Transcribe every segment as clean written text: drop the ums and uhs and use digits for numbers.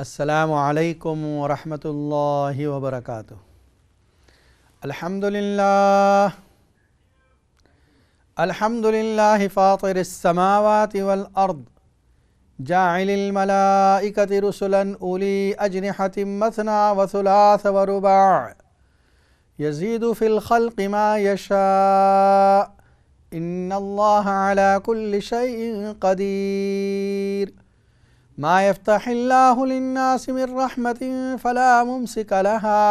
السلام علیکم ورحمۃ اللہ وبرکاتہ۔ الحمدللہ فاطر السماوات والارض جاعل الملائکۃ رسلا اولی اجنحۃ مثنی وثلاث ورباع یزید فی الخلق ما یشاء ان اللہ علی کل شیء قدیر۔ ما يفتح الله للناس من رحمة فلا ممسك لها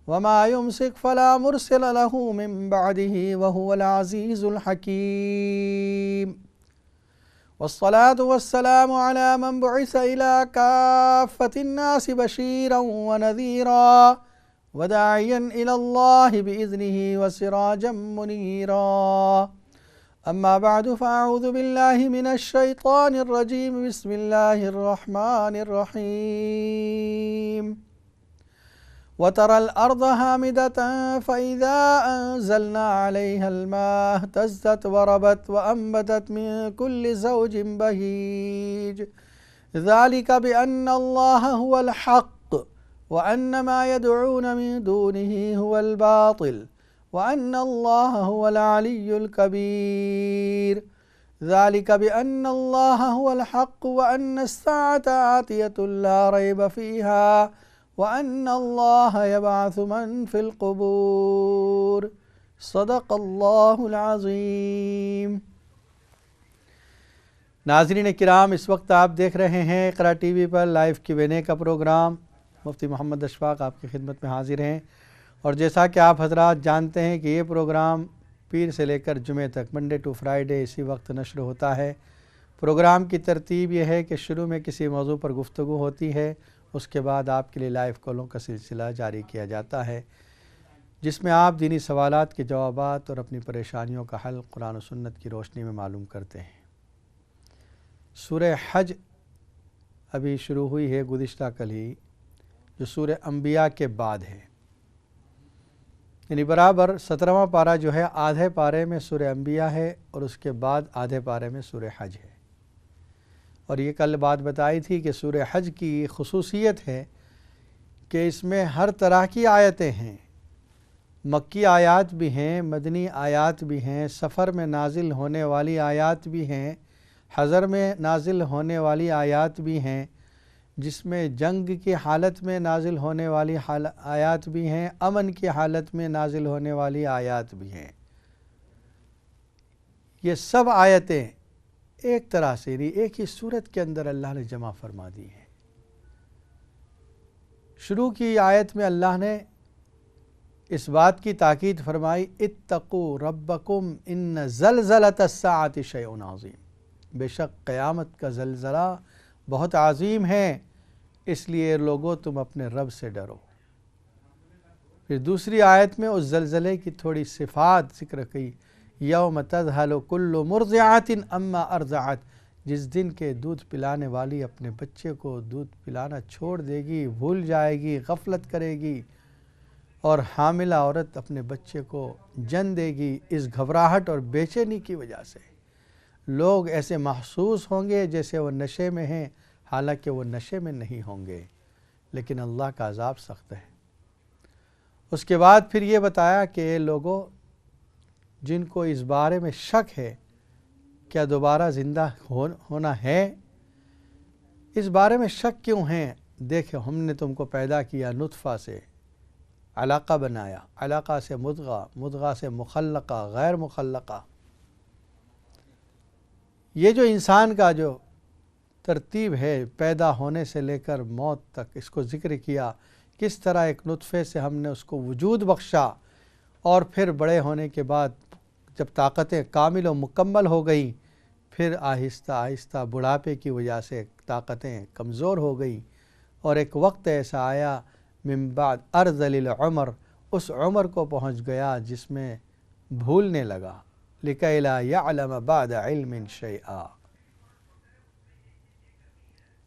وما يمسك فلا مرسل له من بعده وهو العزيز الحكيم، والصلاة والسلام على من بعث إلى كافة الناس بشيرا ونذيرا وداعيا إلى الله بإذنه وسراجا منيرا، أما بعد فأعوذ بالله من الشيطان الرجيم، بسم الله الرحمن الرحيم۔ وترى الأرض هامدة فإذا أنزلنا عليها الماء اهتزت وربت وأنبتت من كل زوج بهيج، ذلك بأن الله هو الحق وأن ما يدعون من دونه هو الباطل وأن الله هو العلي الكبير، ذلك بأن الله هو الحق وأن الساعة آتية لا ريب فيها وأن الله يبعث من في القبور، صدق اللہ العظیم۔ ناظرین کرام، اس وقت آپ دیکھ رہے ہیں اقرا ٹی وی پر لائیو Q&A کا پروگرام۔ مفتی محمد اشفاق آپ کی خدمت میں حاضر ہیں، اور جیسا کہ آپ حضرات جانتے ہیں کہ یہ پروگرام پیر سے لے کر جمعہ تک منڈے ٹو فرائیڈے اسی وقت نشر ہوتا ہے۔ پروگرام کی ترتیب یہ ہے کہ شروع میں کسی موضوع پر گفتگو ہوتی ہے، اس کے بعد آپ کے لیے لائیو کالوں کا سلسلہ جاری کیا جاتا ہے، جس میں آپ دینی سوالات کے جوابات اور اپنی پریشانیوں کا حل قرآن و سنت کی روشنی میں معلوم کرتے ہیں۔ سورہ حج ابھی شروع ہوئی ہے گزشتہ کل ہی، جو سورہ انبیاء کے بعد ہے، یعنی برابر 17واں پارہ جو ہے آدھے پارے میں سورہ انبیاء ہے اور اس کے بعد آدھے پارے میں سورہ حج ہے۔ اور یہ کل بات بتائی تھی کہ سورہ حج کی خصوصیت ہے کہ اس میں ہر طرح کی آیتیں ہیں، مکی آیات بھی ہیں، مدنی آیات بھی ہیں، سفر میں نازل ہونے والی آیات بھی ہیں، حضر میں نازل ہونے والی آیات بھی ہیں، جس میں جنگ کی حالت میں نازل ہونے والی آیات بھی ہیں، امن کی حالت میں نازل ہونے والی آیات بھی ہیں۔ یہ سب آیتیں ایک طرح سے ایک ہی صورت کے اندر اللہ نے جمع فرما دی ہیں۔ شروع کی آیت میں اللہ نے اس بات کی تاکید فرمائی، اتقوا ربکم ان زلزلۃ الساعۃ شیء عظیم، بے شک قیامت کا زلزلہ بہت عظیم ہے، اس لیے لوگو تم اپنے رب سے ڈرو۔ پھر دوسری آیت میں اس زلزلے کی تھوڑی صفات ذکر کی، یوم تذہل کل مرضعۃ اما ارضعت، جس دن کے دودھ پلانے والی اپنے بچے کو دودھ پلانا چھوڑ دے گی، بھول جائے گی، غفلت کرے گی، اور حاملہ عورت اپنے بچے کو جن دے گی۔ اس گھبراہٹ اور بے چینی کی وجہ سے لوگ ایسے محسوس ہوں گے جیسے وہ نشے میں ہیں، حالانکہ وہ نشے میں نہیں ہوں گے، لیکن اللہ کا عذاب سخت ہے۔ اس کے بعد پھر یہ بتایا کہ لوگوں جن کو اس بارے میں شک ہے کیا دوبارہ زندہ ہونا ہے، اس بارے میں شک کیوں ہیں؟ دیکھیں، ہم نے تم کو پیدا کیا نطفہ سے، علاقہ بنایا، علاقہ سے مضغہ، مضغہ سے مخلقہ، غیر مخلقہ۔ یہ جو انسان کا جو ترتیب ہے پیدا ہونے سے لے کر موت تک، اس کو ذکر کیا، کس طرح ایک نطفے سے ہم نے اس کو وجود بخشا، اور پھر بڑے ہونے کے بعد جب طاقتیں کامل و مکمل ہو گئیں، پھر آہستہ آہستہ بڑھاپے کی وجہ سے طاقتیں کمزور ہو گئیں، اور ایک وقت ایسا آیا من بعد ارذل العمر، اس عمر کو پہنچ گیا جس میں بھولنے لگا، لکئی لا یعلم بعد علم شیئا۔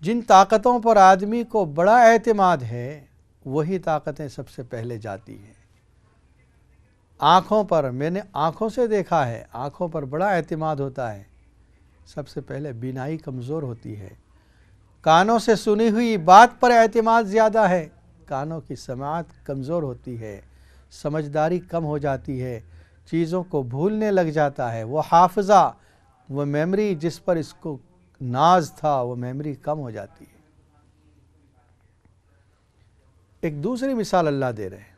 جن طاقتوں پر آدمی کو بڑا اعتماد ہے وہی طاقتیں سب سے پہلے جاتی ہیں۔ آنکھوں پر، میں نے آنکھوں سے دیکھا ہے، آنکھوں پر بڑا اعتماد ہوتا ہے، سب سے پہلے بینائی کمزور ہوتی ہے، کانوں سے سنی ہوئی بات پر اعتماد زیادہ ہے، کانوں کی سماعت کمزور ہوتی ہے، سمجھداری کم ہو جاتی ہے، چیزوں کو بھولنے لگ جاتا ہے، وہ حافظہ، وہ میموری جس پر اس کو ناز تھا، وہ میموری کم ہو جاتی ہے۔ ایک دوسری مثال اللہ دے رہے ہیں۔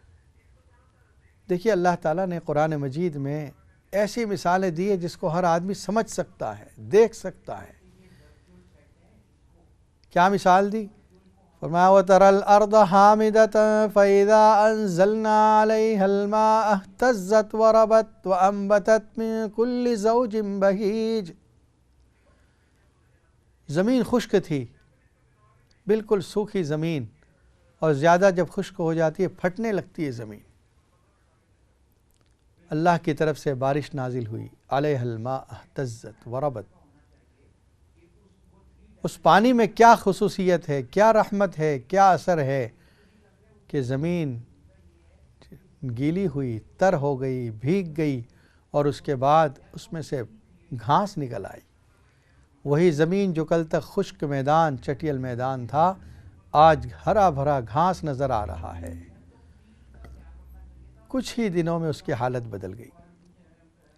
دیکھیے اللہ تعالیٰ نے قرآن مجید میں ایسی مثالیں دی ہیں جس کو ہر آدمی سمجھ سکتا ہے، دیکھ سکتا ہے۔ کیا مثال دی؟ فرمایا وَتَرَى الْأَرْضَ حَامِدَةً فَإِذَا أَنزَلْنَا عَلَيْهَا الْمَاءَ اهْتَزَّتْ وَرَبَتْ وَأَنبَتَتْ مِن كُلِّ زَوْجٍ بَهِيجٍ۔ زمین خشک تھی، بالکل سوکھی زمین، اور زیادہ جب خشک ہو جاتی ہے پھٹنے لگتی ہے زمین۔ اللہ کی طرف سے بارش نازل ہوئی، علیہ الماء اہتزت وربت۔ اس پانی میں کیا خصوصیت ہے، کیا رحمت ہے، کیا اثر ہے کہ زمین گیلی ہوئی، تر ہو گئی، بھیگ گئی، اور اس کے بعد اس میں سے گھاس نکل آئی۔ وہی زمین جو کل تک خشک میدان، چٹیل میدان تھا، آج ہرا بھرا گھاس نظر آ رہا ہے۔ کچھ ہی دنوں میں اس کی حالت بدل گئی،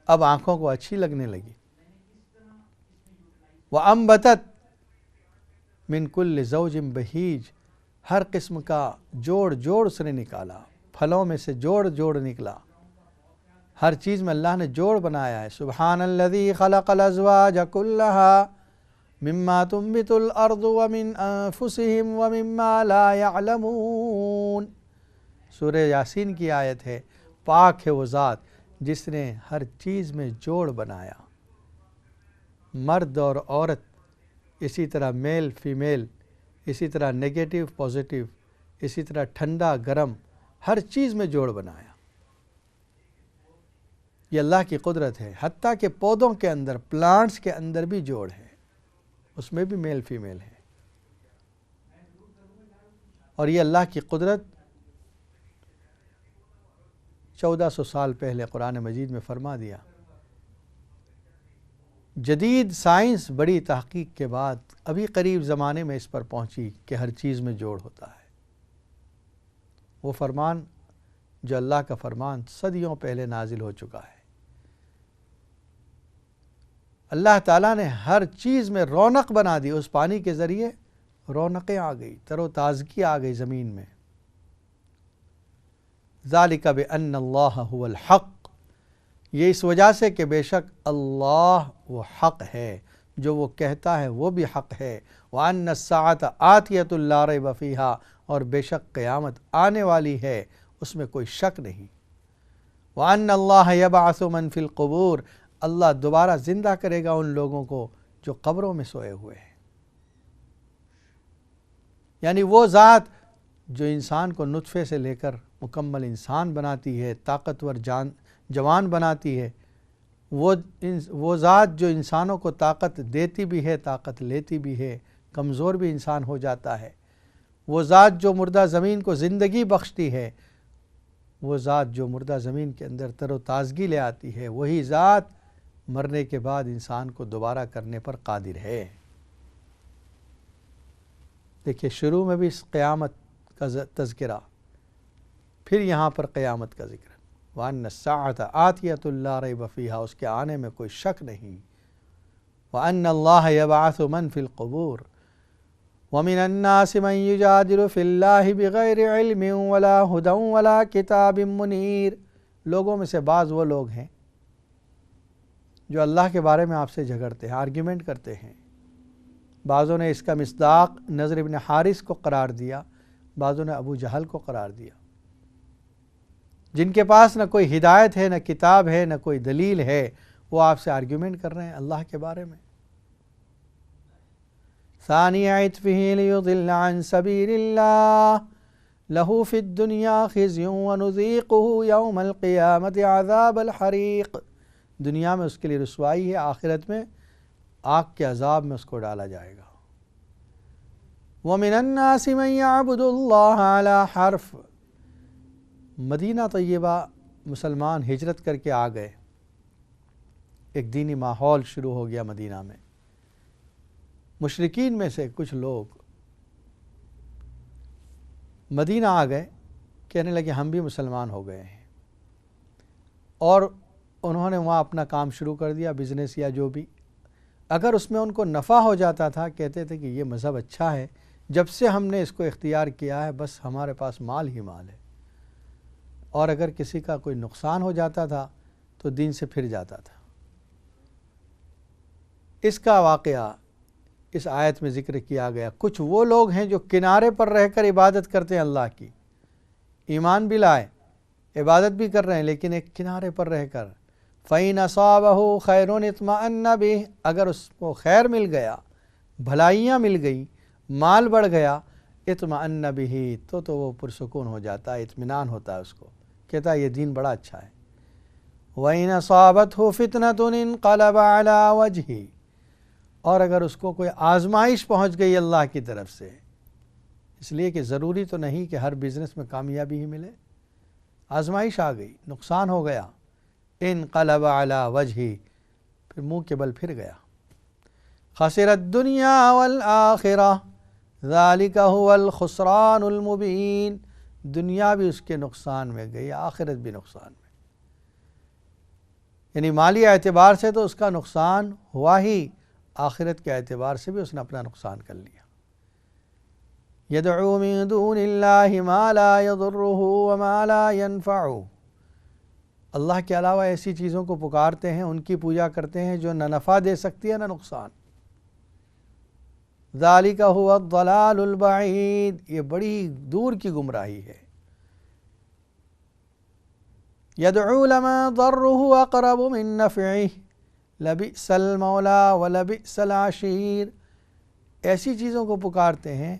اب آنکھوں کو اچھی لگنے لگی۔ وَأَنبَتَتْ مِن كُلِّ زَوْجٍ بَهِيجٍ، ہر قسم کا جوڑ اس نے نکالا، پھلوں میں سے جوڑ نکلا۔ ہر چیز میں اللہ نے جوڑ بنایا ہے۔ سبحان الذی خلق الازواج کلھا مما تنبت الارض ومن انفسهم ومما لا يعلمون۔ سورہ یاسین کی آیت ہے، پاک ہے وہ ذات جس نے ہر چیز میں جوڑ بنایا، مرد اور عورت، اسی طرح میل فیمیل، اسی طرح نیگیٹو پازیٹیو، اسی طرح ٹھنڈا گرم، ہر چیز میں جوڑ بنایا۔ یہ اللہ کی قدرت ہے۔ حتیٰ کہ پودوں کے اندر، پلانٹس کے اندر بھی جوڑ ہے، اس میں بھی میل فیمیل ہے۔ اور یہ اللہ کی قدرت 1400 سال پہلے قرآن مجید میں فرما دیا۔ جدید سائنس بڑی تحقیق کے بعد ابھی قریب زمانے میں اس پر پہنچی کہ ہر چیز میں جوڑ ہوتا ہے۔ وہ فرمان جو اللہ کا فرمان صدیوں پہلے نازل ہو چکا ہے۔ اللہ تعالیٰ نے ہر چیز میں رونق بنا دی، اس پانی کے ذریعے رونقیں آ گئی، تر و تازگی آ گئی زمین میں۔ ذالک بأن اللہ هو الحق، یہ اس وجہ سے کہ بے شک اللہ وہ حق ہے، جو وہ کہتا ہے وہ بھی حق ہے۔ وَأَنَّ السَّاعَةَ آتِيَةٌ لَا رَيْبَ فِيهَا، اور بے شک قیامت آنے والی ہے، اس میں کوئی شک نہیں۔ وَأَنَّ اللَّهَ يَبْعَثُ مَن فِي الْقُبُورِ، اللہ دوبارہ زندہ کرے گا ان لوگوں کو جو قبروں میں سوئے ہوئے ہیں۔ یعنی وہ ذات جو انسان کو نطفے سے لے کر مکمل انسان بناتی ہے، طاقتور جوان بناتی ہے، وہ ذات جو انسانوں کو طاقت دیتی بھی ہے، طاقت لیتی بھی ہے، کمزور بھی انسان ہو جاتا ہے، وہ ذات جو مردہ زمین کو زندگی بخشتی ہے، وہ ذات جو مردہ زمین کے اندر تر و تازگی لے آتی ہے، وہی ذات مرنے کے بعد انسان کو دوبارہ کرنے پر قادر ہے۔ دیکھیے شروع میں بھی اس قیامت کا تذکرہ، پھر یہاں پر قیامت کا ذکر۔ وَأَنَّ السَّاعَةَ آتِيَةٌ لَا رَيْبَ فِيهَا، اس کے آنے میں کوئی شک نہیں۔ وَأَنَّ اللَّهَ يَبْعَثُ مَن فِي الْقُبُورِ وَمِنَ النَّاسِ مَن يُجَادِلُ فِي اللَّهِ بِغَيْرِ عِلْمٍ وَلَا هُدًى وَلَا كِتَابٍ مُنِيرٍ، لوگوں میں سے بعض وہ لوگ ہیں جو اللہ کے بارے میں آپ سے جھگڑتے ہیں، آرگیومنٹ کرتے ہیں۔ بعضوں نے اس کا مصداق نضر بن حارث کو قرار دیا، بعضوں نے ابو جہل کو قرار دیا، جن کے پاس نہ کوئی ہدایت ہے، نہ کتاب ہے، نہ کوئی دلیل ہے، وہ آپ سے آرگیومنٹ کر رہے ہیں اللہ کے بارے میں۔ ثانی عطفہ لیضل عن سبیل اللہ لہ فی الدنیا خزی ونذیقہ یوم القیامت عذاب الحریق، دنیا میں اس کے لیے رسوائی ہے، آخرت میں آگ کے عذاب میں اس کو ڈالا جائے گا۔ وَمِنَ النَّاسِ مَن يَعْبُدُ اللَّهَ عَلَى حَرْفٍ، مدینہ طیبہ مسلمان ہجرت کر کے آ گئے، ایک دینی ماحول شروع ہو گیا مدینہ میں، مشرکین میں سے کچھ لوگ مدینہ آ گئے، کہنے لگے ہم بھی مسلمان ہو گئے ہیں، اور انہوں نے وہاں اپنا کام شروع کر دیا، بزنس یا جو بھی۔ اگر اس میں ان کو نفع ہو جاتا تھا، کہتے تھے کہ یہ مذہب اچھا ہے، جب سے ہم نے اس کو اختیار کیا ہے بس ہمارے پاس مال ہی مال ہے، اور اگر کسی کا کوئی نقصان ہو جاتا تھا تو دین سے پھر جاتا تھا۔ اس کا واقعہ اس آیت میں ذکر کیا گیا۔ کچھ وہ لوگ ہیں جو کنارے پر رہ کر عبادت کرتے ہیں اللہ کی، ایمان بھی لائے، عبادت بھی کر رہے ہیں، لیکن ایک کنارے پر رہ کر فَإِنْ أَصَابَهُ خَيْرٌ اطْمَأَنَّ بِهِ، اگر اس کو خیر مل گیا، بھلائیاں مل گئی، مال بڑھ گیا، اطمأن بِهِ تو وہ پرسکون ہو جاتا ہے، اطمینان ہوتا ہے، اس کو کہتا ہے یہ دین بڑا اچھا ہے۔ وَإِنْ أَصَابَتْهُ فِتْنَةٌ انقلب عَلَى وَجْهِهِ، اور اگر اس کو کوئی آزمائش پہنچ گئی اللہ کی طرف سے، اس لیے کہ ضروری تو نہیں کہ ہر بزنس میں کامیابی ہی ملے، آزمائش آ گئی، نقصان ہو گیا، انقلب علی وجہی، پھر منہ کے بل پھر گیا۔ خسر الدنیا والآخرہ ذالک هو الخسران المبین، دنیا بھی اس کے نقصان میں گئی، آخرت بھی نقصان میں، یعنی مالی اعتبار سے تو اس کا نقصان ہوا ہی، آخرت کے اعتبار سے بھی اس نے اپنا نقصان کر لیا۔ یدعو من دون اللہ ما لا یضرہ وما لا ينفعہ، اللہ کے علاوہ ایسی چیزوں کو پکارتے ہیں، ان کی پوجا کرتے ہیں جو نہ نفع دے سکتی ہے نہ نقصان۔ ذالک هو الضلال البعید، یہ بڑی دور کی گمراہی ہے۔ یدعو لمن ضرہ اقرب من نفعہ لبئس المولا ولبئس العشیر، ایسی چیزوں کو پکارتے ہیں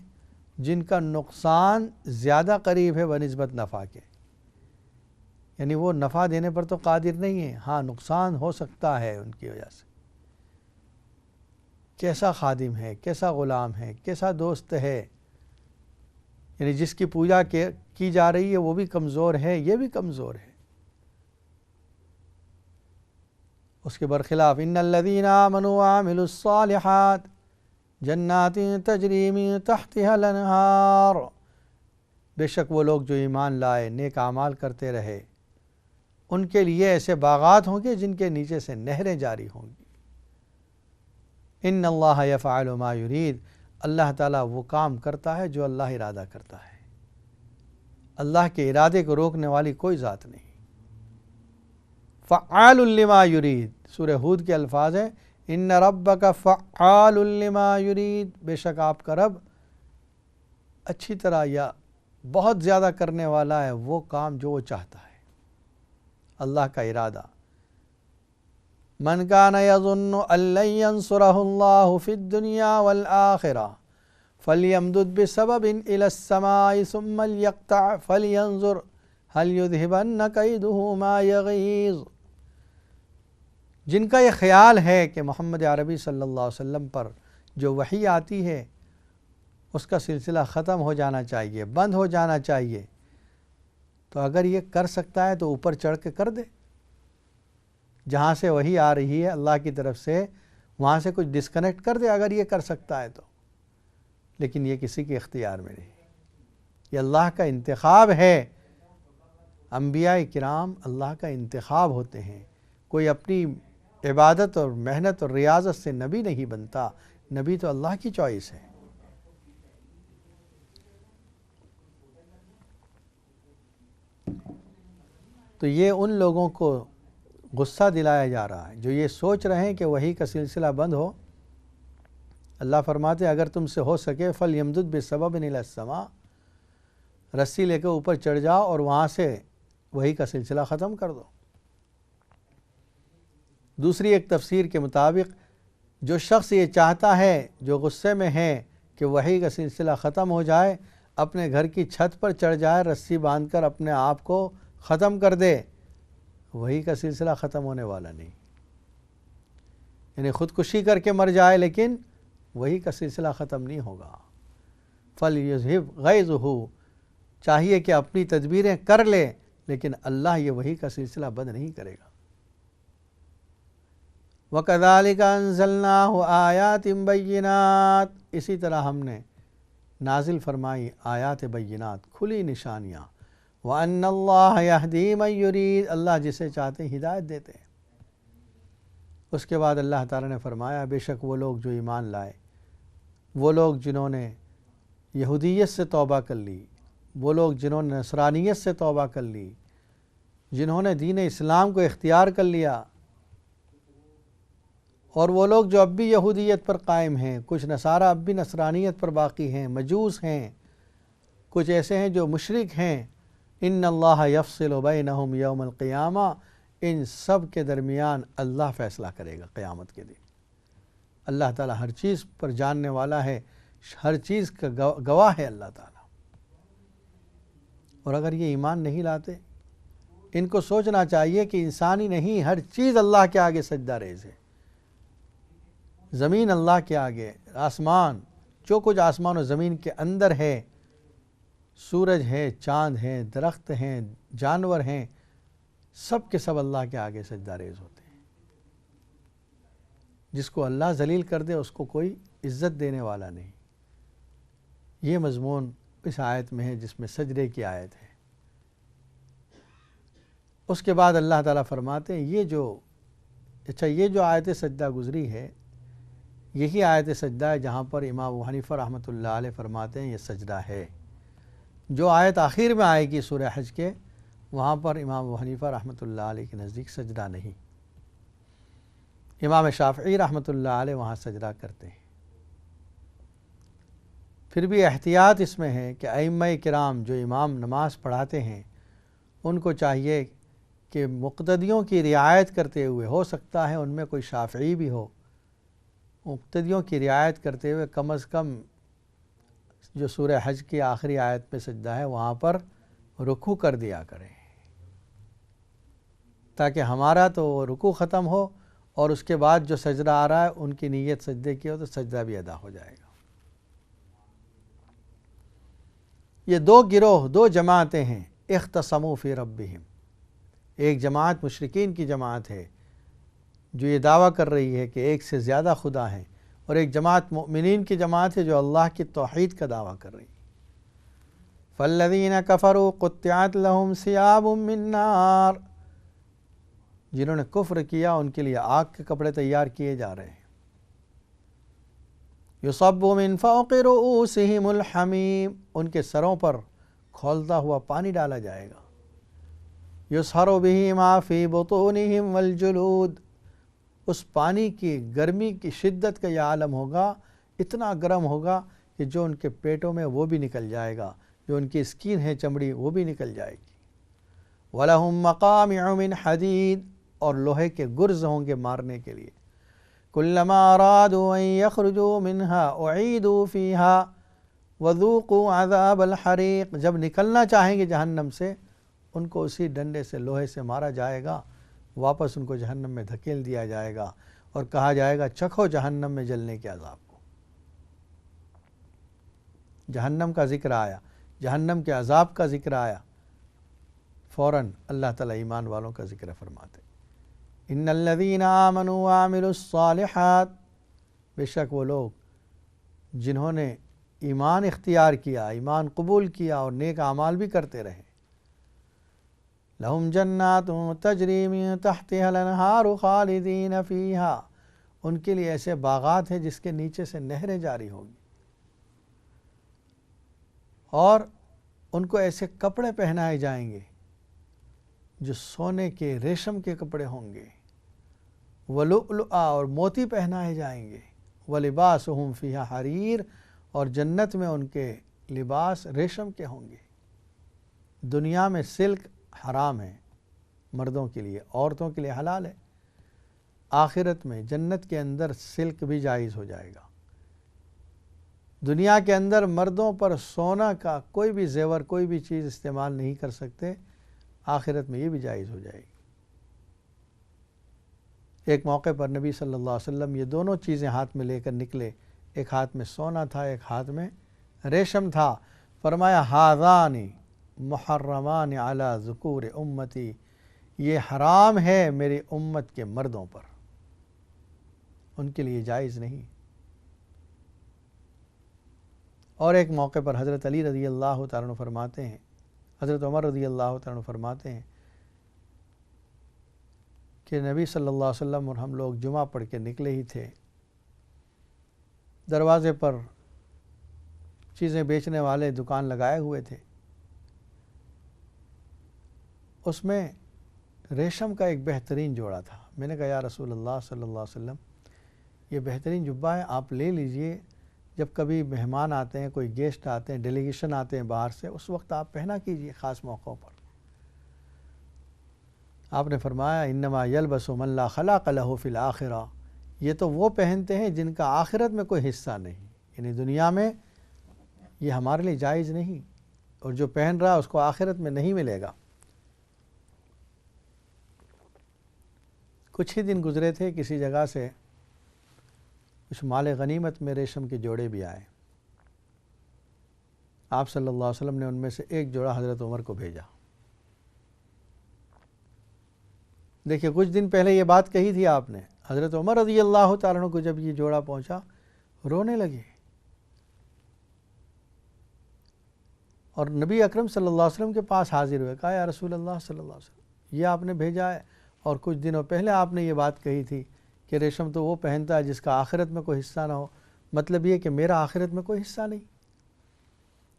جن کا نقصان زیادہ قریب ہے بنسبت نفع کے، یعنی وہ نفع دینے پر تو قادر نہیں ہے، ہاں نقصان ہو سکتا ہے ان کی وجہ سے۔ کیسا خادم ہے، کیسا غلام ہے، کیسا دوست ہے، یعنی جس کی پوجا کی جا رہی ہے وہ بھی کمزور ہے، یہ بھی کمزور ہے۔ اس کے برخلاف ان الذین آمنوا وعملوا الصالحات جنات تجری من تحتها الانہار، بے شک وہ لوگ جو ایمان لائے، نیک اعمال کرتے رہے، ان کے لیے ایسے باغات ہوں گے جن کے نیچے سے نہریں جاری ہوں گی۔ ان اللہ یفعل ما یرید، اللہ تعالیٰ وہ کام کرتا ہے جو اللہ ارادہ کرتا ہے، اللہ کے ارادے کو روکنے والی کوئی ذات نہیں۔ فعال لما یرید، سورہ ہود کے الفاظ ہیں ان ربک فعال لما یرید، بے شک آپ کا رب اچھی طرح یا بہت زیادہ کرنے والا ہے وہ کام جو وہ چاہتا ہے، اللہ کا ارادہ۔ من کان یظن ان لن ینصرہ اللہ فی الدنیا والآخرہ فلیمدد بسبب الی السماء ثم لیقطع فلینظر هل یذہبن کیدہ ما یغیظ، جن کا یہ خیال ہے کہ محمد عربی صلی اللہ علیہ وسلم پر جو وحی آتی ہے اس کا سلسلہ ختم ہو جانا چاہیے، بند ہو جانا چاہیے، تو اگر یہ کر سکتا ہے تو اوپر چڑھ کے کر دے، جہاں سے وحی آ رہی ہے اللہ کی طرف سے وہاں سے کچھ ڈسکنیکٹ کر دے اگر یہ کر سکتا ہے تو، لیکن یہ کسی کے اختیار میں نہیں، یہ اللہ کا انتخاب ہے۔ انبیاء کرام اللہ کا انتخاب ہوتے ہیں، کوئی اپنی عبادت اور محنت اور ریاضت سے نبی نہیں بنتا، نبی تو اللہ کی چوائس ہے۔ تو یہ ان لوگوں کو غصہ دلایا جا رہا ہے جو یہ سوچ رہے ہیں کہ وحی کا سلسلہ بند ہو۔ اللہ فرماتے ہیں اگر تم سے ہو سکے فَلْيَمْدُدْ بِسَبَبٍ إِلَى السَّمَاءِ، رسی لے کے اوپر چڑھ جاؤ اور وہاں سے وحی کا سلسلہ ختم کر دو۔ دوسری ایک تفسیر کے مطابق جو شخص یہ چاہتا ہے، جو غصے میں ہے کہ وحی کا سلسلہ ختم ہو جائے، اپنے گھر کی چھت پر چڑھ جائے، رسی باندھ کر اپنے آپ کو ختم کر دے، وحی کا سلسلہ ختم ہونے والا نہیں، یعنی خودکشی کر کے مر جائے لیکن وحی کا سلسلہ ختم نہیں ہوگا۔ فَلْيُذْهِبْ غَيْظَهُ، چاہیے کہ اپنی تدبیریں کر لے لیکن اللہ یہ وحی کا سلسلہ بند نہیں کرے گا۔ وَكَذَلِكَ أَنزَلْنَاهُ آيَاتٍ بَيِّنَاتٍ، اسی طرح ہم نے نازل فرمائی آیات بینات، کھلی نشانیاں۔ وَأَنَّ اللَّهَ يَهْدِي مَن يُرِيدُ، اللہ جسے چاہتے ہیں ہدایت دیتے ہیں۔ اس کے بعد اللہ تعالیٰ نے فرمایا بے شک وہ لوگ جو ایمان لائے، وہ لوگ جنہوں نے یہودیت سے توبہ کر لی، وہ لوگ جنہوں نے نصرانیت سے توبہ کر لی، جنہوں نے دین اسلام کو اختیار کر لیا، اور وہ لوگ جو اب بھی یہودیت پر قائم ہیں، کچھ نصارہ اب بھی نصرانیت پر باقی ہیں، مجوس ہیں، کچھ ایسے ہیں جو مشرک ہیں، ان اللہ یفصل بینہم یوم القیامہ، ان سب کے درمیان اللہ فیصلہ کرے گا قیامت کے دن۔ اللہ تعالیٰ ہر چیز پر جاننے والا ہے، ہر چیز کا گواہ ہے اللہ تعالیٰ۔ اور اگر یہ ایمان نہیں لاتے، ان کو سوچنا چاہیے کہ انسانی نہیں، ہر چیز اللہ کے آگے سجدہ ریز ہے۔ زمین اللہ کے آگے، آسمان، جو کچھ آسمان و زمین کے اندر ہے، سورج ہے، چاند ہے، درخت ہیں، جانور ہیں، سب کے سب اللہ کے آگے سجدہ ریز ہوتے ہیں۔ جس کو اللہ ذلیل کر دے اس کو کوئی عزت دینے والا نہیں۔ یہ مضمون اس آیت میں ہے جس میں سجدے کی آیت ہے۔ اس کے بعد اللہ تعالیٰ فرماتے ہیں یہ جو آیت سجدہ گزری ہے، یہی آیت سجدہ ہے جہاں پر امام ابو حنیفہ رحمۃ اللہ علیہ فرماتے ہیں یہ سجدہ ہے۔ جو آیت آخر میں آئے گی سورہ حج کے، وہاں پر امام ابو حنیفہ رحمۃ اللہ علیہ کے نزدیک سجدہ نہیں۔ امام شافعی رحمۃ اللہ علیہ وہاں سجدہ کرتے ہیں۔ پھر بھی احتیاط اس میں ہے کہ ائمہ کرام جو امام نماز پڑھاتے ہیں، ان کو چاہیے کہ مقتدیوں کی رعایت کرتے ہوئے، ہو سکتا ہے ان میں کوئی شافعی بھی ہو، مقتدیوں کی رعایت کرتے ہوئے کم از کم جو سورہ حج کی آخری آیت پہ سجدہ ہے وہاں پر رکوع کر دیا کریں، تاکہ ہمارا تو رکوع ختم ہو اور اس کے بعد جو سجدہ آ رہا ہے ان کی نیت سجدے کی ہو تو سجدہ بھی ادا ہو جائے گا۔ یہ دو گروہ، دو جماعتیں ہیں، اختصموا فی ربہم۔ ایک جماعت مشرکین کی جماعت ہے جو یہ دعویٰ کر رہی ہے کہ ایک سے زیادہ خدا ہیں، اور ایک جماعت مؤمنین کی جماعت ہے جو اللہ کی توحید کا دعویٰ کر رہی ہے۔ فالذین کفروا قطعت لهم ثیاب من نار، جنہوں نے کفر کیا ان کے لیے آگ کے کپڑے تیار کیے جا رہے ہیں۔ یصب من فوق رؤوسہم الحمیم، ان کے سروں پر کھولتا ہوا پانی ڈالا جائے گا۔ یصہر بہ ما فی بطونہم والجلود، اس پانی کی گرمی کی شدت کا یہ عالم ہوگا، اتنا گرم ہوگا کہ جو ان کے پیٹوں میں وہ بھی نکل جائے گا، جو ان کی اسکین ہے چمڑی وہ بھی نکل جائے گی۔ وَلَهُم مَّقَامِعُ مِنْ حَدِيدٍ، اور لوہے کے گرز ہوں گے مارنے کے لیے۔ كُلَّمَا أَرَادُوا أَن يَخْرُجُوا مِنْهَا أُعِيدُوا فِيهَا وَذُوقُوا عَذَابَ الْحَرِيقِ، جب نکلنا چاہیں گے جہنم سے ان کو اسی ڈنڈے سے، لوہے سے مارا جائے گا، واپس ان کو جہنم میں دھکیل دیا جائے گا اور کہا جائے گا چکھو جہنم میں جلنے کے عذاب کو۔ جہنم کا ذکر آیا، جہنم کے عذاب کا ذکر آیا، فوراً اللہ تعالیٰ ایمان والوں کا ذکر فرماتے، ان الذین آمنوا وعملوا الصالحات، بے شک وہ لوگ جنہوں نے ایمان اختیار کیا، ایمان قبول کیا اور نیک اعمال بھی کرتے رہے، لہم جنات تجری من تحتها الانہار خالدین فیہا، ان کے لیے ایسے باغات ہیں جس کے نیچے سے نہریں جاری ہوگی، اور ان کو ایسے کپڑے پہنائے جائیں گے جو سونے کے، ریشم کے کپڑے ہوں گے، وَلُؤْلُؤًا، اور موتی پہنائے جائیں گے، وَلِبَاسُهُمْ فِيهَا حَرِيرٌ، اور جنت میں ان کے لباس ریشم کے ہوں گے۔ دنیا میں سلک حرام ہے مردوں کے لیے، عورتوں کے لیے حلال ہے، آخرت میں جنت کے اندر سلک بھی جائز ہو جائے گا۔ دنیا کے اندر مردوں پر سونا کا کوئی بھی زیور، کوئی بھی چیز استعمال نہیں کر سکتے، آخرت میں یہ بھی جائز ہو جائے گی۔ ایک موقع پر نبی صلی اللہ علیہ وسلم یہ دونوں چیزیں ہاتھ میں لے کر نکلے، ایک ہاتھ میں سونا تھا، ایک ہاتھ میں ریشم تھا، فرمایا ہذان محرمان علی ذکور امتی، یہ حرام ہے میری امت کے مردوں پر۔ ان کے لیے جائز نہیں۔ اور ایک موقع پر حضرت علی رضی اللہ تعالیٰ عنہ فرماتے ہیں، حضرت عمر رضی اللہ تعالیٰ عنہ فرماتے ہیں کہ نبی صلی اللہ علیہ وسلم اور ہم لوگ جمعہ پڑھ کے نکلے ہی تھے، دروازے پر چیزیں بیچنے والے دکان لگائے ہوئے تھے، اس میں ریشم کا ایک بہترین جوڑا تھا۔ میں نے کہا یا رسول اللہ صلی اللہ علیہ وسلم، یہ بہترین جبہ ہے، آپ لے لیجئے، جب کبھی مہمان آتے ہیں، کوئی گیسٹ آتے ہیں، ڈیلیگیشن آتے ہیں باہر سے، اس وقت آپ پہنا کیجئے خاص موقعوں پر۔ آپ نے فرمایا انما یلبس من لا خلاق لہ فی الآخرہ، یہ تو وہ پہنتے ہیں جن کا آخرت میں کوئی حصہ نہیں، یعنی دنیا میں یہ ہمارے لیے جائز نہیں، اور جو پہن رہا اس کو آخرت میں نہیں ملے گا۔ کچھ ہی دن گزرے تھے، کسی جگہ سے کچھ مال غنیمت میں ریشم کے جوڑے بھی آئے، آپ صلی اللہ علیہ وسلم نے ان میں سے ایک جوڑا حضرت عمر کو بھیجا۔ دیکھیے کچھ دن پہلے یہ بات کہی تھی آپ نے، حضرت عمر رضی اللہ تعالیٰ عنہ کو جب یہ جوڑا پہنچا رونے لگے، اور نبی اکرم صلی اللہ علیہ وسلم کے پاس حاضر ہوئے، کہا یا رسول اللہ صلی اللہ علیہ وسلم، یہ آپ نے بھیجا ہے، اور کچھ دنوں پہلے آپ نے یہ بات کہی تھی کہ ریشم تو وہ پہنتا ہے جس کا آخرت میں کوئی حصہ نہ ہو، مطلب یہ کہ میرا آخرت میں کوئی حصہ نہیں۔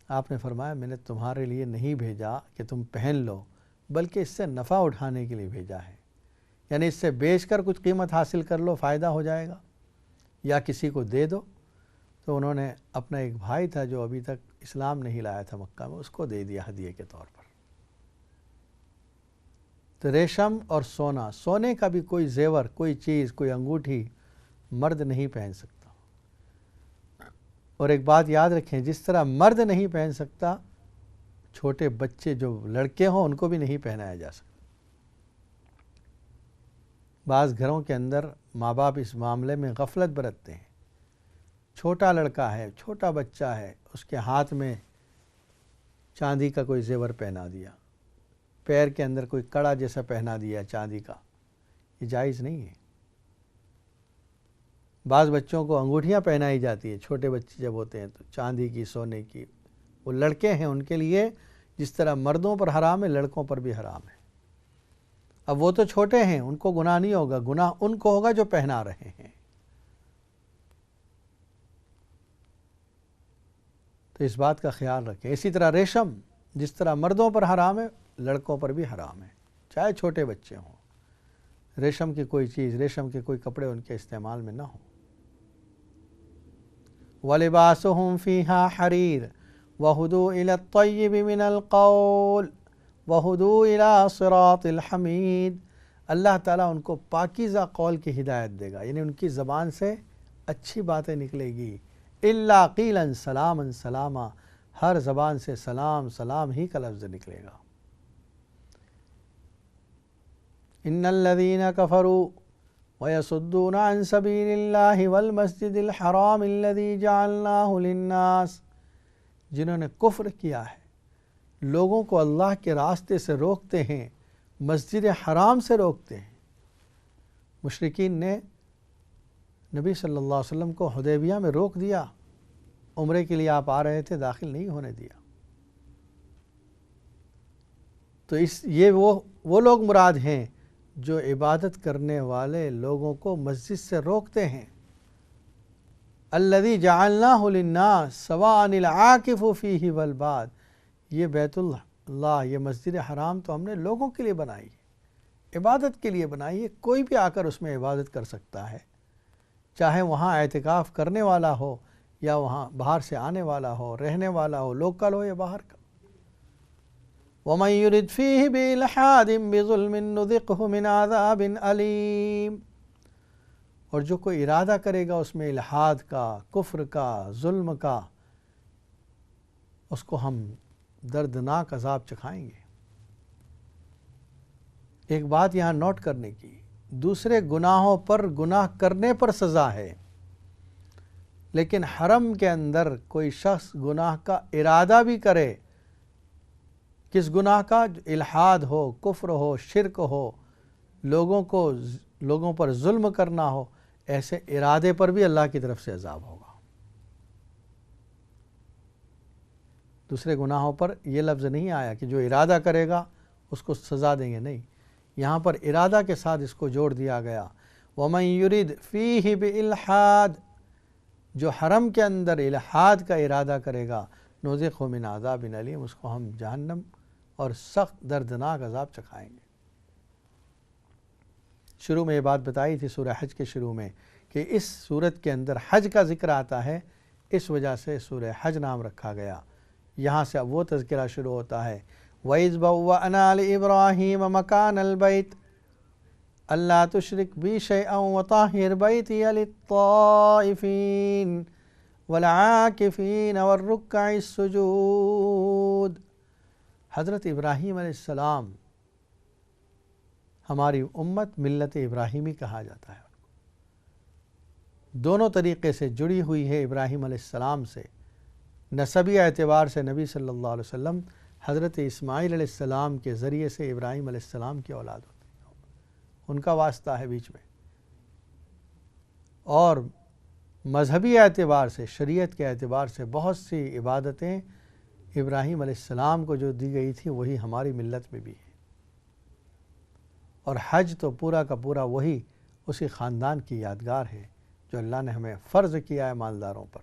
آپ نے فرمایا میں نے تمہارے لیے نہیں بھیجا کہ تم پہن لو، بلکہ اس سے نفع اٹھانے کے لیے بھیجا ہے، یعنی اس سے بیچ کر کچھ قیمت حاصل کر لو، فائدہ ہو جائے گا، یا کسی کو دے دو۔ تو انہوں نے اپنا ایک بھائی تھا جو ابھی تک اسلام نہیں لایا تھا مکہ میں، اس کو دے دیا ہدیے کے طور پر۔ تو ریشم اور سونا، سونے کا بھی کوئی زیور، کوئی چیز، کوئی انگوٹھی مرد نہیں پہن سکتا، اور ایک بات یاد رکھیں، جس طرح مرد نہیں پہن سکتا، چھوٹے بچے جو لڑکے ہوں ان کو بھی نہیں پہنایا جا سکتا۔ بعض گھروں کے اندر ماں باپ اس معاملے میں غفلت برتتے ہیں، چھوٹا لڑکا ہے، چھوٹا بچہ ہے، اس کے ہاتھ میں چاندی کا کوئی زیور پہنا دیا، پیر کے اندر کوئی کڑا جیسا پہنا دیا چاندی کا، یہ جائز نہیں ہے۔ بعض بچوں کو انگوٹھیاں پہنائی جاتی ہیں، چھوٹے بچے جب ہوتے ہیں تو چاندی کی، سونے کی، وہ لڑکے ہیں ان کے لیے جس طرح مردوں پر حرام ہے لڑکوں پر بھی حرام ہے۔ اب وہ تو چھوٹے ہیں، ان کو گناہ نہیں ہوگا، گناہ ان کو ہوگا جو پہنا رہے ہیں۔ تو اس بات کا خیال رکھیں۔ اسی طرح ریشم جس طرح مردوں پر حرام ہے لڑکوں پر بھی حرام ہے، چاہے چھوٹے بچے ہوں، ریشم کی کوئی چیز، ریشم کے کوئی کپڑے ان کے استعمال میں نہ ہوں۔ وَلِبَاسُهُمْ فِيهَا حَرِيرٌ وَهُدُوا إِلَى الطَّيِّبِ مِنَ الْقَوْلِ وَهُدُوا إِلَى صِرَاطِ الْحَمِيدِ، اللہ تعالیٰ ان کو پاکیزہ قول کی ہدایت دے گا، یعنی ان کی زبان سے اچھی باتیں نکلے گی۔ إِلَّا قِيلًا سَلَامًا سَلَامًا، ہر زبان سے سلام سلام ہی کا لفظ نکلے گا۔ إِنَّ الَّذِينَ كَفَرُوا وَيَصُدُّونَ عَن سَبِيلِ اللَّهِ وَالْمَسْجِدِ الْحَرَامِ الَّذِي جَعَلْنَاهُ لِلنَّاسِ، جنہوں نے کفر کیا ہے، لوگوں کو اللہ کے راستے سے روکتے ہیں، مسجد حرام سے روکتے ہیں۔ مشرکین نے نبی صلی اللہ علیہ وسلم کو حدیبیہ میں روک دیا، عمرے کے لیے آپ آ رہے تھے، داخل نہیں ہونے دیا۔ تو یہ وہ لوگ مراد ہیں جو عبادت کرنے والے لوگوں کو مسجد سے روکتے ہیں۔ الذی جعلناہ للناس سواء العاکف فیہ والباد، یہ بیت اللہ، یہ مسجد حرام تو ہم نے لوگوں کے لیے بنائی ہے، عبادت کے لیے بنائی ہے، کوئی بھی آ کر اس میں عبادت کر سکتا ہے، چاہے وہاں اعتکاف کرنے والا ہو یا وہاں باہر سے آنے والا ہو، رہنے والا ہو، لوکل ہو یا باہر کا۔ وَمَن يُرِدْ فِيهِ بِإِلْحَادٍ بِظُلْمٍ نُذِقْهُ مِنْ عَذَابٍ أَلِيمٍ، اور جو کوئی ارادہ کرے گا اس میں الحاد کا، کفر کا، ظلم کا، اس کو ہم دردناک عذاب چکھائیں گے۔ ایک بات یہاں نوٹ کرنے کی، دوسرے گناہوں پر گناہ کرنے پر سزا ہے، لیکن حرم کے اندر کوئی شخص گناہ کا ارادہ بھی کرے، کس گناہ کا؟ الحاد ہو، کفر ہو، شرک ہو، لوگوں پر ظلم کرنا ہو، ایسے ارادے پر بھی اللہ کی طرف سے عذاب ہوگا۔ دوسرے گناہوں پر یہ لفظ نہیں آیا کہ جو ارادہ کرے گا اس کو سزا دیں گے، نہیں، یہاں پر ارادہ کے ساتھ اس کو جوڑ دیا گیا۔ وَمَن يُرِدْ فِيهِ بِإِلْحَادٍ، جو حرم کے اندر الحاد کا ارادہ کرے گا، نُذِقْهُ مِنْ عَذَابٍ أَلِيمٍ، اس کو ہم جہنم اور سخت دردناک عذاب چکھائیں گے۔ شروع میں یہ بات بتائی تھی سورہ حج کے شروع میں کہ اس سورت کے اندر حج کا ذکر آتا ہے، اس وجہ سے سورہ حج نام رکھا گیا۔ یہاں سے اب وہ تذکرہ شروع ہوتا ہے، وَإِذْ بَوَّأْنَا لِإِبْرَاهِيمَ مَكَانَ الْبَيْتِ أَلَّا تُشْرِكْ بِي شَيْئًا وَطَهِّرْ بَيْتِيَ لِلطَّائِفِينَ وَالْعَاكِفِينَ وَالرُّكَّعِ السُّجُودِ۔ حضرت ابراہیم علیہ السلام، ہماری امت ملت ابراہیمی کہا جاتا ہے، دونوں طریقے سے جڑی ہوئی ہے ابراہیم علیہ السلام سے۔ نسبی اعتبار سے نبی صلی اللہ علیہ وسلم حضرت اسماعیل علیہ السلام کے ذریعے سے ابراہیم علیہ السلام کی اولاد ہوتی ہے، ان کا واسطہ ہے بیچ میں۔ اور مذہبی اعتبار سے، شریعت کے اعتبار سے بہت سی عبادتیں ابراہیم علیہ السلام کو جو دی گئی تھی وہی ہماری ملت میں بھی ہے، اور حج تو پورا کا پورا وہی اسی خاندان کی یادگار ہے جو اللہ نے ہمیں فرض کیا ہے مالداروں پر۔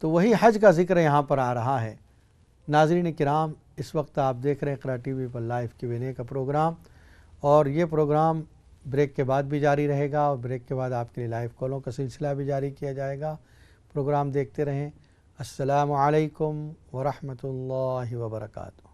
تو وہی حج کا ذکر یہاں پر آ رہا ہے۔ ناظرین کرام، اس وقت آپ دیکھ رہے ہیں اقرا ٹی وی پر لائیو Q&A کا پروگرام، اور یہ پروگرام بریک کے بعد بھی جاری رہے گا، اور بریک کے بعد آپ کے لیے لائیو کالوں کا سلسلہ بھی جاری کیا جائے گا۔ پروگرام دیکھتے رہیں۔ السلام علیکم ورحمۃ اللہ وبرکاتہ۔